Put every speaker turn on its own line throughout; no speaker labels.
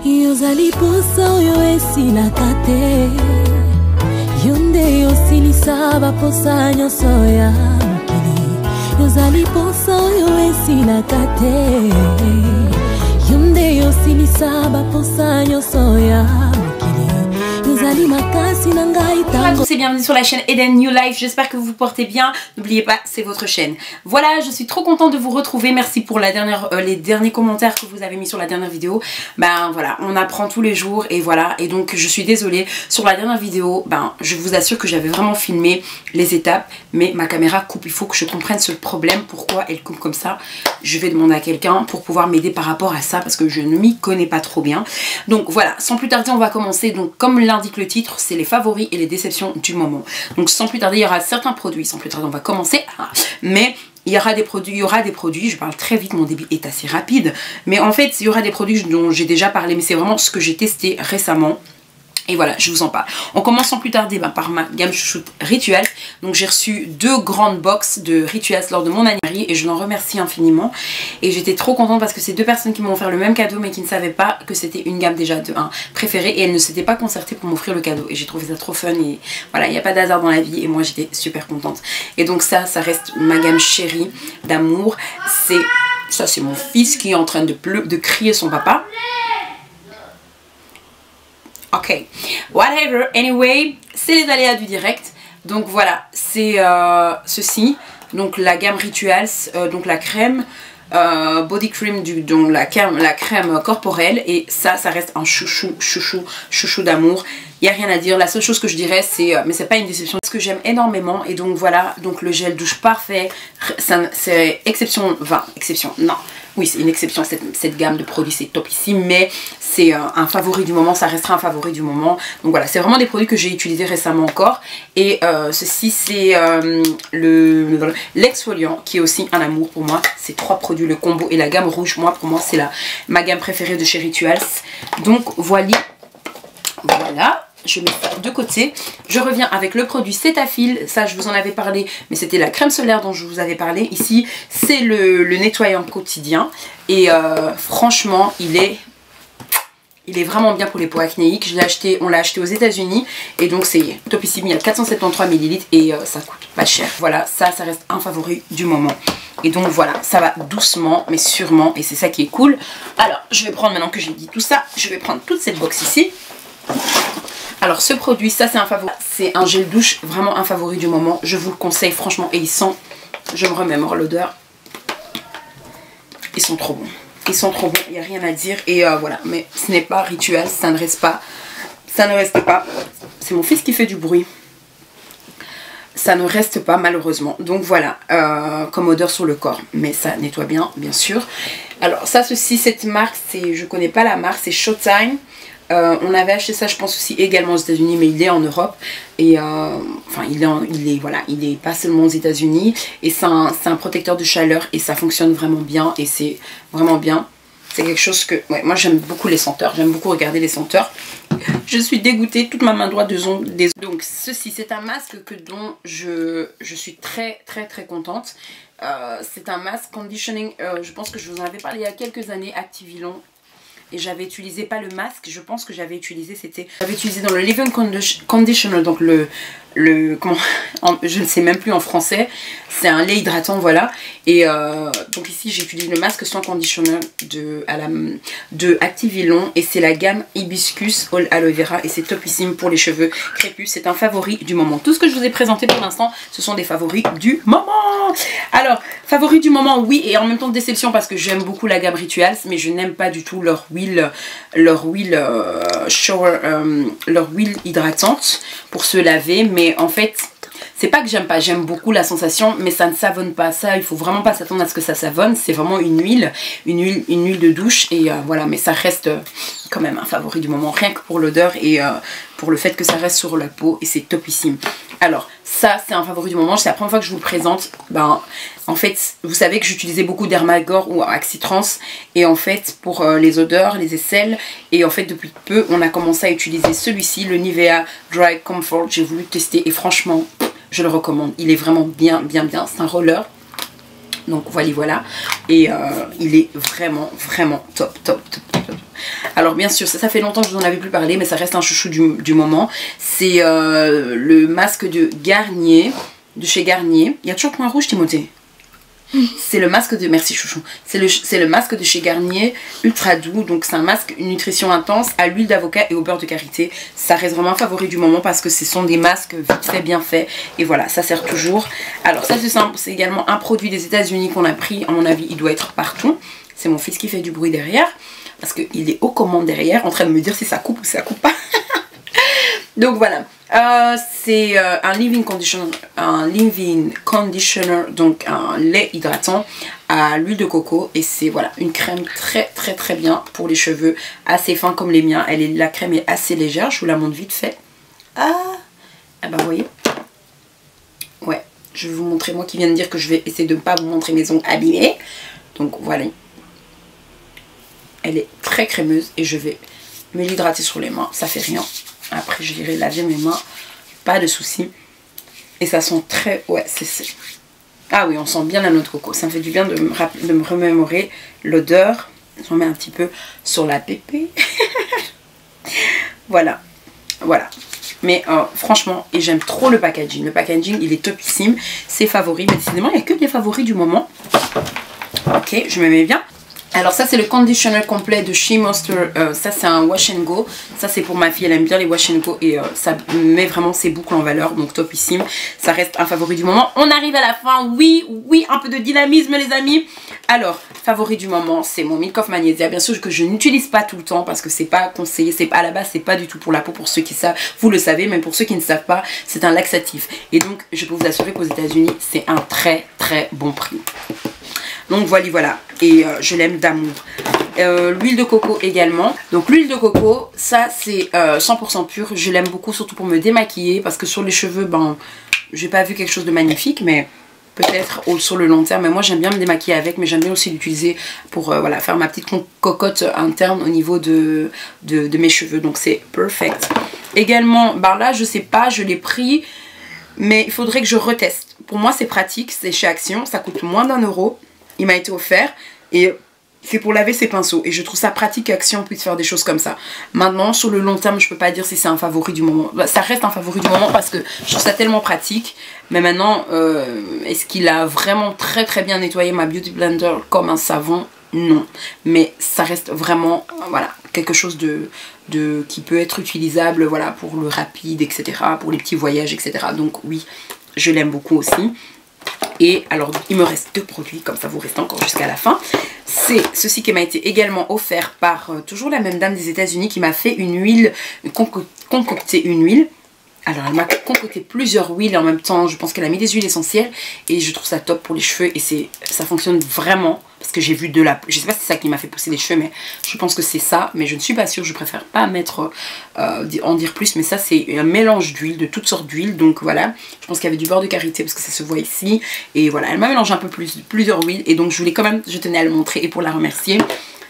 Yozali posa oyo esilaka te, yo nde osilisa baposa nyonso ya mokili. Yozali posa oyo esilaka te, yo nde osilisa baposa nyonso ya mokili. Yozali makasi na ngai tango.
Bonjour à tous et bienvenue sur la chaîne Eden New Life. J'espère que vous vous portez bien. N'oubliez pas, c'est votre chaîne. Voilà, je suis trop contente de vous retrouver. Merci pour la dernière, les derniers commentaires que vous avez mis sur la dernière vidéo. Ben voilà, on apprend tous les jours et voilà. Et donc je suis désolée, sur la dernière vidéo, ben je vous assure que j'avais vraiment filmé les étapes, mais ma caméra coupe. Il faut que je comprenne ce problème, pourquoi elle coupe comme ça. Je vais demander à quelqu'un pour pouvoir m'aider par rapport à ça parce que je ne m'y connais pas trop bien. Donc voilà, sans plus tarder, on va commencer. Donc comme l'indique le titre, c'est les favoris et les déceptions du moment. Donc sans plus tarder, il y aura certains produits. Sans plus tarder, on va commencer. Mais il y aura des produits, je parle très vite, mon débit est assez rapide. Mais en fait, il y aura des produits dont j'ai déjà parlé, mais c'est vraiment ce que j'ai testé récemment. Et voilà, je vous en parle. On commence sans plus tarder par ma gamme chouchoute Rituals. Donc j'ai reçu 2 grandes box de Rituals lors de mon anniversaire et je l'en remercie infiniment. Et j'étais trop contente parce que c'est 2 personnes qui m'ont offert le même cadeau mais qui ne savaient pas que c'était une gamme déjà de 1 préférée et elles ne s'étaient pas concertées pour m'offrir le cadeau. Et j'ai trouvé ça trop fun et voilà, il n'y a pas d'hasard dans la vie et moi j'étais super contente. Et donc ça reste ma gamme chérie d'amour. C'est mon fils qui est en train de crier son papa. Ok, whatever, anyway, c'est les aléas du direct. Donc voilà, c'est ceci, donc la gamme Rituals, donc la crème, body cream, donc la crème corporelle. Et ça reste un chouchou d'amour. Il n'y a rien à dire, la seule chose que je dirais c'est, mais c'est pas une déception, ce que j'aime énormément. Et donc voilà, donc le gel douche parfait, c'est exception, non. Oui, c'est une exception, cette gamme de produits, c'est top ici, mais c'est un favori du moment, ça restera un favori du moment. Donc voilà, c'est vraiment des produits que j'ai utilisés récemment encore. Et ceci, c'est l'exfoliant, qui est aussi un amour pour moi. Ces 3 produits, le combo et la gamme rouge, moi, pour moi, c'est ma gamme préférée de chez Rituals. Donc voilà. Je mets ça de côté. Je reviens avec le produit Cetaphil. Ça, je vous en avais parlé, mais c'était la crème solaire dont je vous avais parlé. Ici, c'est le nettoyant quotidien. Et franchement, il est vraiment bien pour les peaux acnéiques. On l'a acheté aux États-Unis. Et donc, c'est topissime. Il y a 473 ml et ça coûte pas cher. Voilà, ça reste un favori du moment. Et donc, voilà, ça va doucement, mais sûrement. Et c'est ça qui est cool. Alors, je vais prendre, maintenant que j'ai dit tout ça, je vais prendre toute cette box ici. Alors ce produit, ça c'est un favori, c'est un gel douche, vraiment un favori du moment, je vous le conseille franchement et il sent, je me remémore l'odeur, ils sont trop bons, il n'y a rien à dire et voilà, mais ce n'est pas Rituals, ça ne reste pas, c'est mon fils qui fait du bruit, ça ne reste pas malheureusement, donc voilà, comme odeur sur le corps, mais ça nettoie bien, bien sûr. Alors ça, cette marque, je connais pas la marque, c'est Showtime. On avait acheté ça, je pense aussi également aux États-Unis, mais il est en Europe et enfin il est pas seulement aux États-Unis et c'est un protecteur de chaleur et ça fonctionne vraiment bien et c'est vraiment bien. C'est quelque chose que moi j'aime beaucoup les senteurs, j'aime beaucoup regarder les senteurs. Je suis dégoûtée, toute ma main droite des. Donc ceci, c'est un masque dont je suis très contente. C'est un masque conditioning, je pense que je vous en avais parlé il y a quelques années, Activilon. Et j'avais utilisé pas le masque, je pense que j'avais utilisé dans le Living Conditioner, donc comment, je ne sais même plus en français, c'est un lait hydratant, voilà. Et donc ici j'ai utilisé le masque sans conditioner de Activilon et c'est la gamme Hibiscus All Aloe Vera et c'est topissime pour les cheveux crépus, c'est un favori du moment. Tout ce que je vous ai présenté pour l'instant, ce sont des favoris du moment. Alors, favoris du moment, oui, et en même temps déception parce que j'aime beaucoup la gamme Rituals, mais je n'aime pas du tout leur huile hydratante pour se laver, mais en fait c'est pas que j'aime pas, j'aime beaucoup la sensation, mais ça ne savonne pas. Ça, il faut vraiment pas s'attendre à ce que ça savonne. C'est vraiment une huile de douche et voilà, mais ça reste quand même un favori du moment, rien que pour l'odeur et pour le fait que ça reste sur la peau et c'est topissime. Alors ça c'est un favori du moment, c'est la première fois que je vous le présente. En fait vous savez que j'utilisais beaucoup Dermagor ou Axitrans et en fait pour les odeurs, les aisselles, et en fait depuis peu on a commencé à utiliser celui-ci, le Nivea Dry Comfort. J'ai voulu tester et franchement je le recommande, il est vraiment bien, c'est un roller. Donc voilà, et il est vraiment top. Alors bien sûr, ça fait longtemps que je vous en avais plus parlé, mais ça reste un chouchou du moment. C'est le masque de Garnier, de chez Garnier. Il y a toujours point rouge, Timothée. C'est le masque de... Merci chouchou. C'est le masque de chez Garnier, ultra doux. Donc c'est un masque, une nutrition intense à l'huile d'avocat et au beurre de karité. Ça reste vraiment un favori du moment parce que ce sont des masques vite fait, bien fait. Et voilà, ça sert toujours. Alors ça c'est également un produit des États-Unis qu'on a pris. À mon avis, il doit être partout. C'est mon fils qui fait du bruit derrière. Parce qu'il est aux commandes derrière en train de me dire si ça coupe ou si ça coupe pas. Donc voilà, c'est un leave-in conditioner, donc un lait hydratant à l'huile de coco. Et c'est voilà une crème très bien pour les cheveux, assez fins comme les miens. La crème est assez légère, je vous la montre vite fait. Ah bah vous voyez. Ouais, je vais vous montrer, moi qui viens de dire que je vais essayer de ne pas vous montrer mes ongles abîmés. Donc voilà. Elle est très crémeuse et je vais me l'hydrater sur les mains, ça fait rien. Après j'irai laver mes mains, pas de souci. Et ça sent très... ouais, c'est... Ah oui, on sent bien la noix de coco. Ça me fait du bien de me remémorer l'odeur. J'en mets un petit peu sur la pépé. Voilà. Mais franchement, et j'aime trop le packaging. Le packaging, il est topissime. C'est favori. Mais décidément, il n'y a que des favoris du moment. Ok, je me mets bien. Alors ça c'est le conditioner complet de Shea Moisture, ça c'est un wash and go, ça c'est pour ma fille, elle aime bien les wash and go et ça met vraiment ses boucles en valeur, donc topissime, ça reste un favori du moment. On arrive à la fin, oui, un peu de dynamisme les amis. Alors, favori du moment, c'est mon Milk of Magnesia, bien sûr que je n'utilise pas tout le temps parce que c'est pas conseillé, à la base c'est pas du tout pour la peau, pour ceux qui savent, vous le savez, mais pour ceux qui ne savent pas, c'est un laxatif. Et donc je peux vous assurer qu'aux États-Unis c'est un très bon prix. Donc voilà, et je l'aime d'amour. L'huile de coco également. Donc l'huile de coco, ça c'est 100% pur. Je l'aime beaucoup, surtout pour me démaquiller. Parce que sur les cheveux, ben, j'ai pas vu quelque chose de magnifique. Mais peut-être sur le long terme. Mais moi j'aime bien me démaquiller avec. Mais j'aime bien aussi l'utiliser pour voilà, faire ma petite cocotte interne au niveau de mes cheveux. Donc c'est perfect. Également, ben là je sais pas, je l'ai pris. Mais il faudrait que je reteste. Pour moi c'est pratique, c'est chez Action. Ça coûte moins d'1 €. Il m'a été offert et c'est pour laver ses pinceaux. Et je trouve ça pratique qu'Action puisse faire des choses comme ça. Maintenant, sur le long terme, je peux pas dire si c'est un favori du moment. Ça reste un favori du moment parce que je trouve ça tellement pratique. Mais maintenant, est-ce qu'il a vraiment très bien nettoyé ma Beauty Blender comme un savon? Non. Mais ça reste vraiment, voilà, quelque chose qui peut être utilisable, voilà, pour le rapide, etc. Pour les petits voyages, etc. Donc oui, je l'aime beaucoup aussi. Et alors il me reste 2 produits, comme ça vous restez encore jusqu'à la fin. C'est ceci qui m'a été également offert par toujours la même dame des États-Unis qui m'a fait une huile, concocté une huile. Alors elle m'a concocté plusieurs huiles en même temps, je pense qu'elle a mis des huiles essentielles et je trouve ça top pour les cheveux et ça fonctionne vraiment parce que j'ai vu de la... Je sais pas si c'est ça qui m'a fait pousser les cheveux mais je pense que c'est ça, mais je ne suis pas sûre, je préfère pas mettre, en dire plus, mais ça c'est un mélange d'huile, de toutes sortes d'huiles, donc voilà. Je pense qu'il y avait du beurre de karité parce que ça se voit ici et voilà, elle m'a mélangé un peu plusieurs huiles et donc je voulais quand même, je tenais à le montrer et pour la remercier.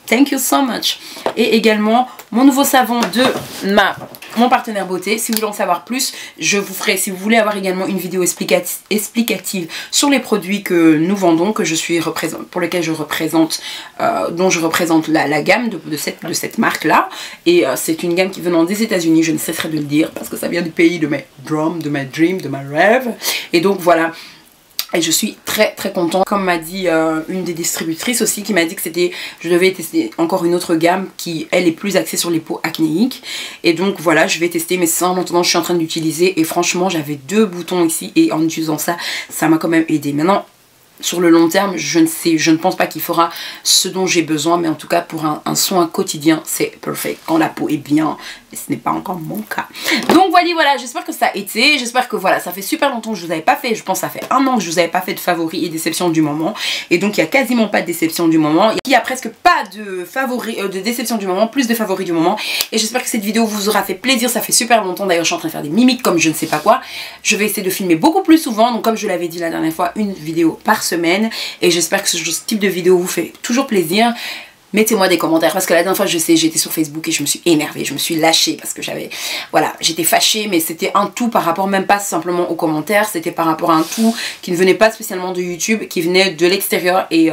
Thank you so much. Et également mon nouveau savon de mon partenaire beauté. Si vous voulez en savoir plus, je vous ferai, si vous voulez avoir également une vidéo explicative sur les produits que nous vendons, que je suis pour lesquels je représente, dont je représente la gamme de cette marque là. Et c'est une gamme qui venant des États-Unis, je ne cesserai de le dire parce que ça vient du pays de mes dreams, de mes dreams, de mes rêves. Et donc voilà. Et je suis très contente. Comme m'a dit une des distributrices aussi, qui m'a dit que je devais tester encore une autre gamme qui elle est plus axée sur les peaux acnéiques. Et donc voilà, je vais tester, mais ça en attendant je suis en train d'utiliser. Et franchement j'avais 2 boutons ici et en utilisant ça, ça m'a quand même aidé. Maintenant sur le long terme, je ne pense pas qu'il fera ce dont j'ai besoin, mais en tout cas pour un soin quotidien, c'est parfait. Quand la peau est bien, et ce n'est pas encore mon cas. Donc voilà, j'espère que ça a été, j'espère que voilà, ça fait super longtemps que je vous avais pas fait, je pense que ça fait 1 an que je vous avais pas fait de favoris et déception du moment, et donc il n'y a quasiment pas de déception du moment, il n'y a presque pas de favoris, de déception du moment, plus de favoris du moment, et j'espère que cette vidéo vous aura fait plaisir, ça fait super longtemps, d'ailleurs je suis en train de faire des mimiques comme je ne sais pas quoi, je vais essayer de filmer beaucoup plus souvent, donc comme je l'avais dit la dernière fois, une vidéo par semaine, et j'espère que ce type de vidéo vous fait toujours plaisir. Mettez-moi des commentaires parce que la dernière fois je sais j'étais sur Facebook et je me suis énervée, je me suis lâchée parce que voilà, j'étais fâchée, mais c'était un tout par rapport même pas simplement aux commentaires, c'était par rapport à un tout qui ne venait pas spécialement de YouTube, qui venait de l'extérieur et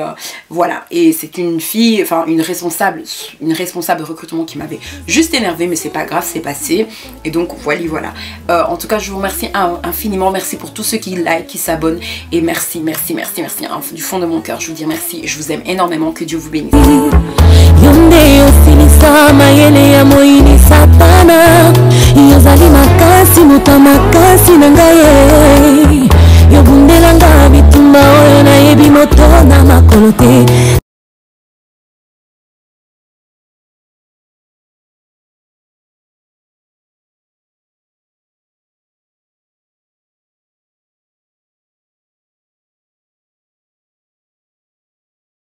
voilà, et c'est une fille, enfin une responsable de recrutement qui m'avait juste énervée, mais c'est pas grave, c'est passé. Et donc voilà. En tout cas je vous remercie infiniment, merci pour tous ceux qui like, qui s'abonnent, et merci du fond de mon cœur, je vous dis merci, je vous aime énormément, que Dieu vous bénisse.
Yonde osilisa mayele ya moini satana yozali makasi moto makasi na ngai yobundelanga bitumba oyo nayebi moto na makolo te